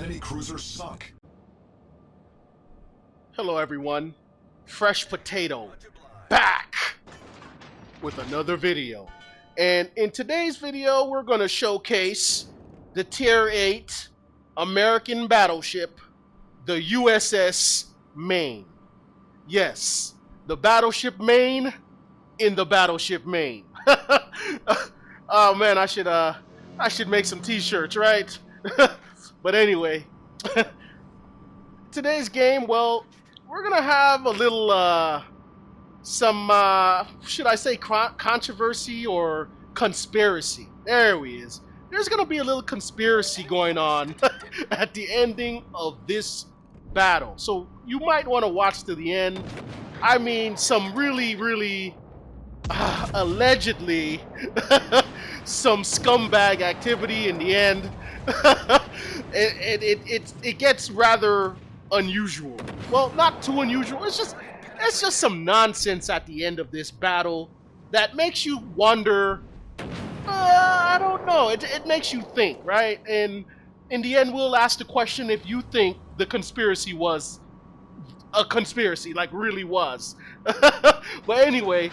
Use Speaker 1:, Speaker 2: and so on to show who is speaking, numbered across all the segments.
Speaker 1: Enemy cruiser sunk.
Speaker 2: Hello everyone, Fresh Potato back with another video. And in today's video we're going to showcase the Tier 8 American battleship, the USS Maine. Yes, the battleship Maine in the battleship Maine. Oh man, I should make some t-shirts, right? But anyway, today's game, well, we're gonna have a little should I say controversy or conspiracy? There he is. There's gonna be a little conspiracy going on at the ending of this battle, so you might want to watch to the end. I mean, some really allegedly some scumbag activity in the end. It gets rather unusual. Well, not too unusual. It's just some nonsense at the end of this battle that makes you wonder. I don't know. It makes you think, right? And in the end, we'll ask the question if you think the conspiracy was a conspiracy, like really was. But anyway,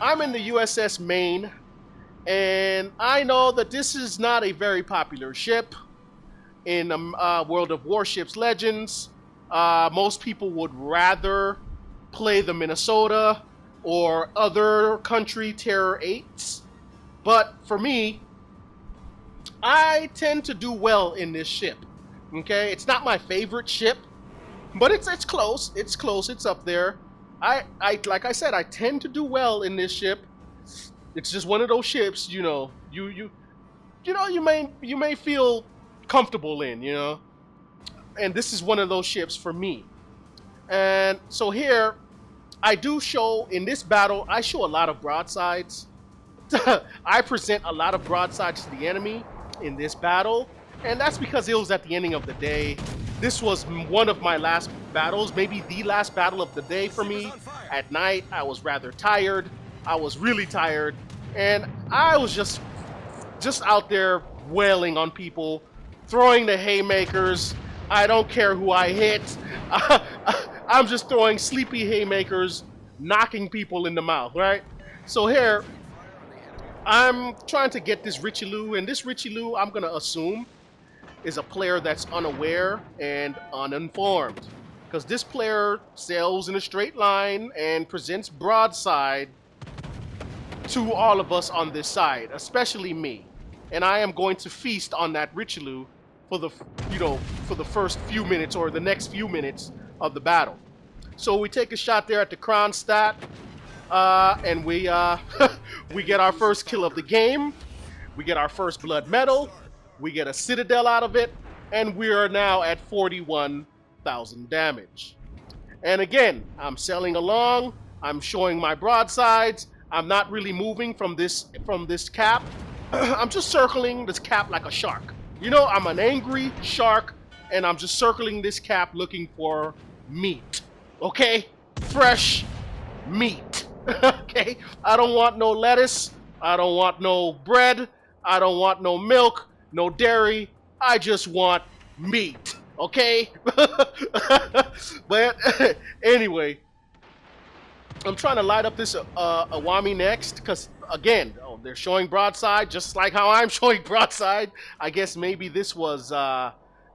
Speaker 2: I'm in the USS Maine, and I know that this is not a very popular ship in World of Warships Legends. Most people would rather play the Minnesota or other country Tier 8s. But for me, I tend to do well in this ship. Okay, it's not my favorite ship, but it's close. It's close. It's up there. I like I said, I tend to do well in this ship. It's just one of those ships, you know, you may feel comfortable in, you know. And this is one of those ships for me. And so here, I do show, in this battle, I show a lot of broadsides. I present a lot of broadsides to the enemy in this battle, and that's because it was at the ending of the day. This was one of my last battles, maybe the last battle of the day for me. At night, I was rather tired. I was really tired, and I was just out there wailing on people, throwing the haymakers. I don't care who I hit. I'm just throwing sleepy haymakers, knocking people in the mouth, right? So here, I'm trying to get this Richelieu, and this Richelieu, I'm going to assume, is a player that's unaware and uninformed. Because this player sails in a straight line and presents broadside to all of us on this side, especially me. And I am going to feast on that Richelieu for the, for the first few minutes or the next few minutes of the battle. So we take a shot there at the Kronstadt, and we we get our first kill of the game. We get our first blood medal. We get a citadel out of it, and we are now at 41,000 damage. And again, I'm sailing along. I'm showing my broadsides. I'm not really moving from this cap. I'm just circling this cap like a shark. You know, I'm an angry shark, and I'm just circling this cap looking for meat. Okay? Fresh meat. Okay? I don't want no lettuce. I don't want no bread. I don't want no milk, no dairy. I just want meat. Okay? But anyway, I'm trying to light up this Awami next, because again, they're showing broadside just like how I'm showing broadside. I guess maybe this was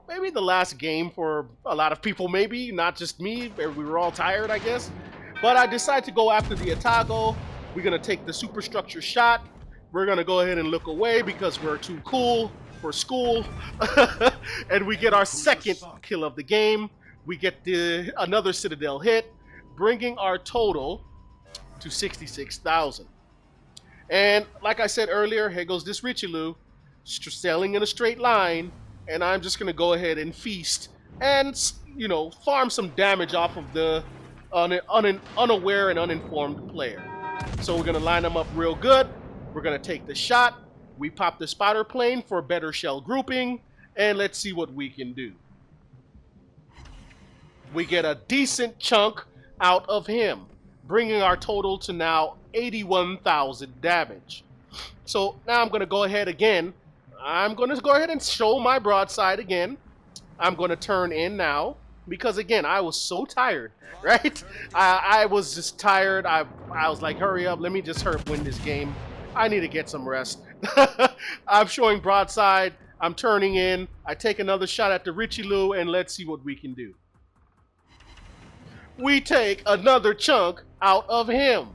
Speaker 2: maybe the last game for a lot of people, maybe not just me. We were all tired, I guess. But I decided to go after the Atago. We're gonna take the superstructure shot. We're gonna go ahead and look away because we're too cool for school. And we get our second kill of the game. We get another citadel hit, bringing our total to 66,000. And like I said earlier, here goes this Richelieu, sailing in a straight line, and I'm just going to go ahead and feast and, you know, farm some damage off of the unaware and uninformed player. So we're going to line them up real good. We're going to take the shot. We pop the spotter plane for better shell grouping, and let's see what we can do. We get a decent chunk out of him, bringing our total to now 81,000 damage. So now I'm going to go ahead again, I'm going to go ahead and show my broadside again. I'm going to turn in now because, again, I was so tired, right? I was just tired. I was like, hurry up. Let me just win this game. I need to get some rest. I'm showing broadside. I'm turning in. I take another shot at the Richie Lou, and let's see what we can do. We take another chunk out of him,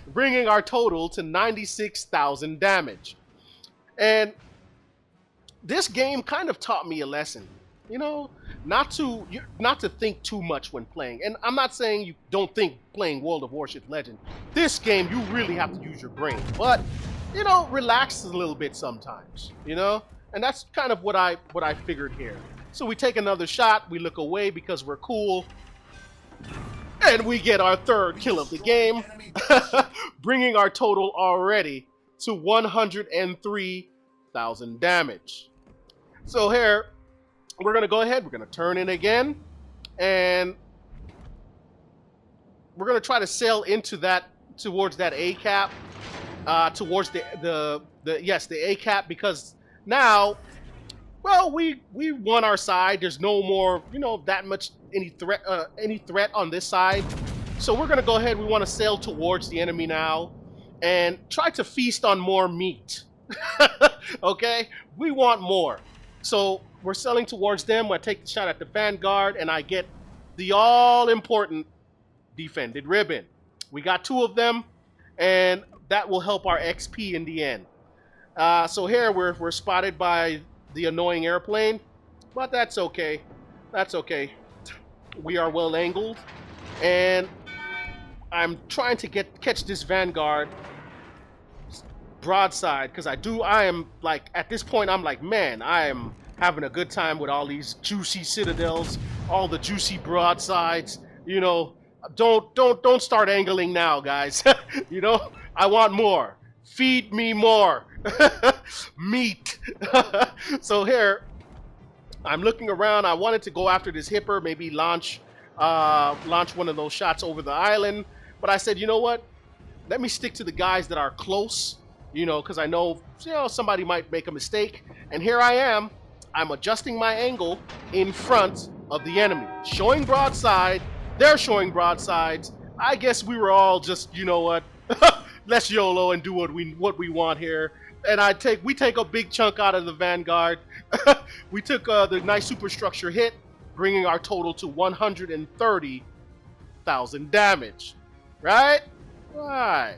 Speaker 2: bringing our total to 96,000 damage. And this game kind of taught me a lesson, you know, not to think too much when playing. And I'm not saying you don't think playing World of Warships Legend. This game, you really have to use your brain, but you know, relax a little bit sometimes, you know. And that's kind of what I figured here. So we take another shot. We look away because we're cool. And we get our third kill of the game, bringing our total already to 103,000 damage. So here, we're going to go ahead. We're going to turn in again. And we're going to try to sail into that, towards that A cap, towards the A cap, because now, well, we won our side. There's no more, you know, that much any threat on this side. So we're gonna go ahead. We want to sail towards the enemy now and try to feast on more meat. Okay, we want more. So we're sailing towards them. I take the shot at the Vanguard, and I get the all-important defended ribbon. We got 2 of them, and that will help our XP in the end. So here we're spotted by the annoying airplane, but that's okay. That's okay. We are well angled, and I'm trying to catch this Vanguard broadside, because I am like, at this point I'm like, man, I am having a good time with all these juicy citadels, all the juicy broadsides. You know, don't start angling now, guys. You know, I want more. Feed me more meat. So here, I'm looking around. I wanted to go after this hipper, maybe launch one of those shots over the island. But I said, you know what? Let me stick to the guys that are close, you know, because I know, you know, somebody might make a mistake. And here I am. I'm adjusting my angle in front of the enemy, showing broadside. They're showing broadsides. I guess we were all just, you know what? Let's YOLO and do what we want here. And we take a big chunk out of the Vanguard. We took the nice superstructure hit, bringing our total to 130,000 damage. Right? Right.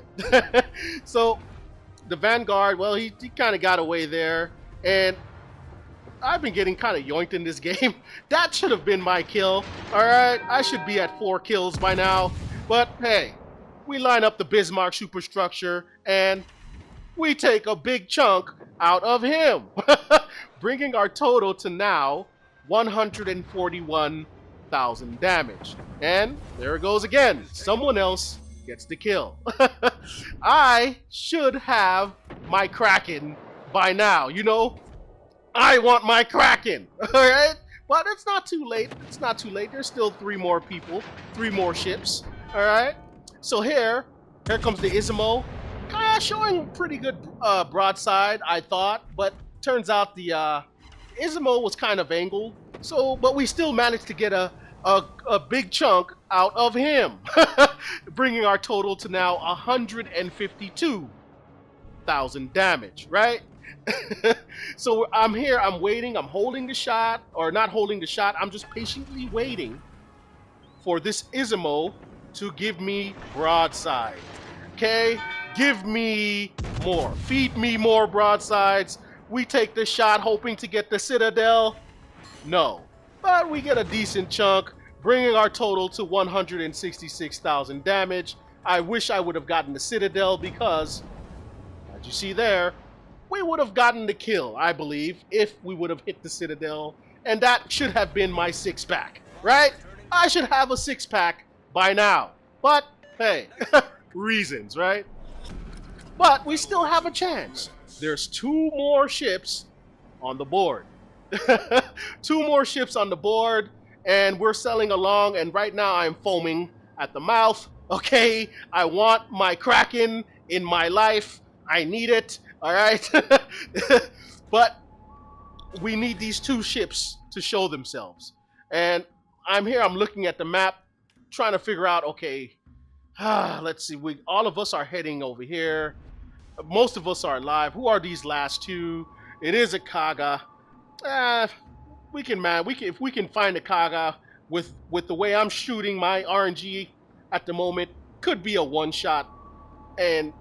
Speaker 2: So the Vanguard, well, he kind of got away there. And I've been getting kind of yoinked in this game. That should have been my kill. All right, I should be at 4 kills by now. But hey, we line up the Bismarck superstructure, and we take a big chunk out of him, bringing our total to now 141,000 damage. And there it goes again. Someone else gets the kill. I should have my Kraken by now. You know, I want my Kraken. All right? But it's not too late. It's not too late. There's still 3 more people, 3 more ships. All right? So here comes the Ismo. Showing pretty good broadside, I thought, but turns out the Ismo was kind of angled. So, but we still managed to get a big chunk out of him, bringing our total to now 152,000 damage. Right? So I'm here. I'm waiting. I'm holding the shot, or not holding the shot. I'm just patiently waiting for this Ismo to give me broadside. Okay? Give me more. Feed me more broadsides. We take the shot hoping to get the Citadel. No. But we get a decent chunk, bringing our total to 166,000 damage. I wish I would have gotten the Citadel because, as you see there, we would have gotten the kill, I believe, if we would have hit the Citadel. And that should have been my 6-pack, right? I should have a 6-pack by now. But, hey, reasons, right? But we still have a chance. There's 2 more ships on the board. 2 more ships on the board, and we're sailing along, and right now I'm foaming at the mouth. Okay, I want my Kraken in my life. I need it, all right? But we need these two ships to show themselves. And I'm here, I'm looking at the map, trying to figure out, okay, let's see, all of us are heading over here. Most of us are alive. Who are these last two? It is a Kaga. If we can find a Kaga with the way I'm shooting my RNG at the moment, could be a one shot, and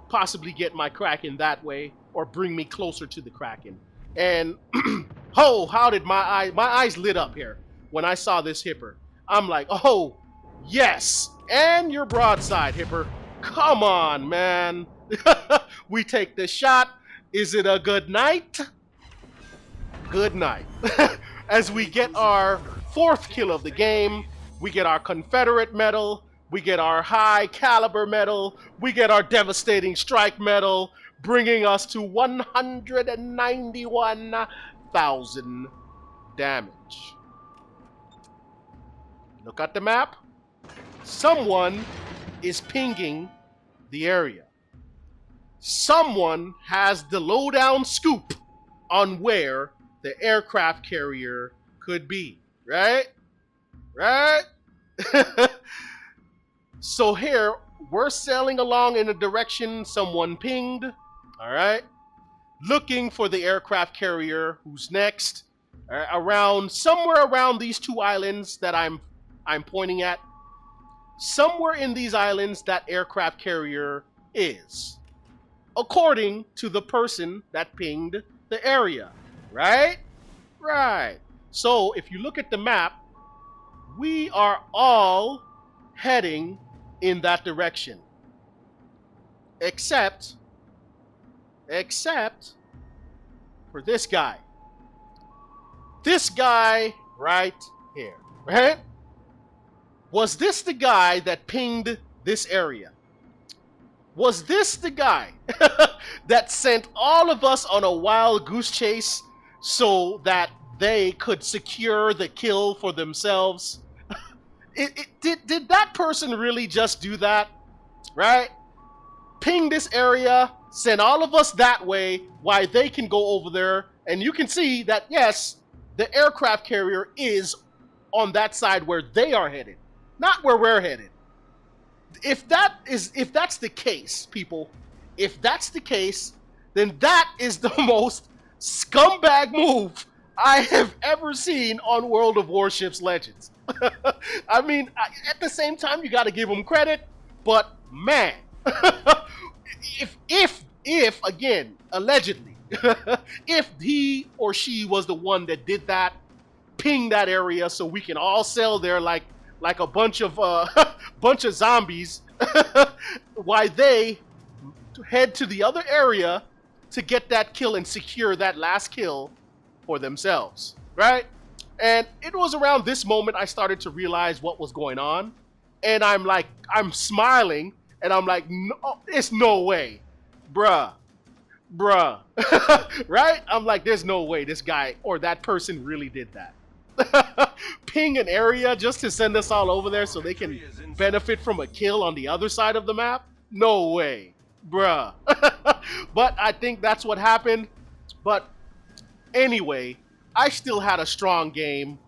Speaker 2: possibly get my Kraken that way, or bring me closer to the Kraken. And how did my eyes lit up here when I saw this Hipper. I'm like, oh yes, and your broadside, Hipper. Come on, man. We take the shot. Is it a good night? Good night. As we get our 4th kill of the game, we get our Confederate medal, we get our high caliber medal, we get our devastating strike medal, bringing us to 191,000 damage. Look at the map. Someone is pinging the area. Someone has the lowdown scoop on where the aircraft carrier could be, right? Right? So here, we're sailing along in a direction someone pinged, all right? Looking for the aircraft carrier who's next, somewhere around these 2 islands that I'm pointing at. Somewhere in these islands, that aircraft carrier is, according to the person that pinged the area, right? Right. So if you look at the map, we are all heading in that direction, except for this guy. This guy right here, right? Was this the guy that pinged this area? Was this the guy that sent all of us on a wild goose chase so that they could secure the kill for themselves? Did that person really just do that? Right? Ping this area, send all of us that way, while they can go over there, and you can see that, yes, the aircraft carrier is on that side where they are headed, not where we're headed. If that's the case, people, if that's the case, then that is the most scumbag move I have ever seen on World of Warships Legends. I mean, at the same time, you got to give him credit, but man, if again, allegedly, if he or she was the one that did that, ping that area so we can all sail there like a bunch of zombies, why they head to the other area to get that kill and secure that last kill for themselves, right? And it was around this moment I started to realize what was going on, and I'm smiling, and I'm like, no, it's no way, bruh, right? I'm like, there's no way this guy or that person really did that. Ping an area just to send us all over there so they can benefit from a kill on the other side of the map? No way, bruh. But I think that's what happened. But anyway, I still had a strong game.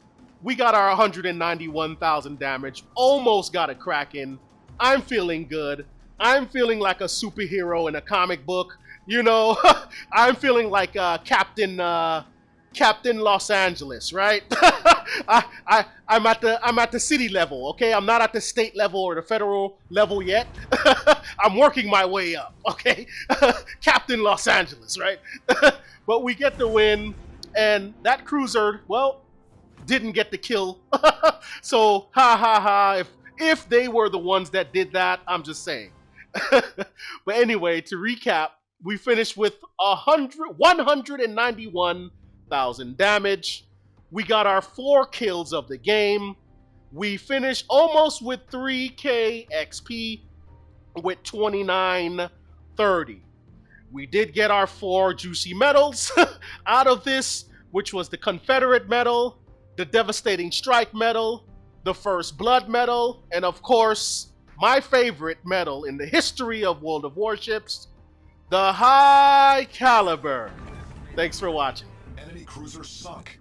Speaker 2: We got our 191,000 damage, almost got a Kraken. I'm feeling good. I'm feeling like a superhero in a comic book, you know. I'm feeling like Captain Los Angeles, right? I'm at the city level, okay? I'm not at the state level or the federal level yet. I'm working my way up, okay? Captain Los Angeles, right? But we get the win, and that cruiser, well, didn't get the kill. So, if they were the ones that did that, I'm just saying. But anyway, to recap, we finished with 191,000 damage. We got our 4 kills of the game. We finished almost with 3k XP with 2930. We did get our 4 juicy medals out of this, which was the Confederate medal, the Devastating Strike medal, the First Blood medal, and of course, my favorite medal in the history of World of Warships, the High Caliber Thanks for watching.
Speaker 1: Enemy cruiser sunk.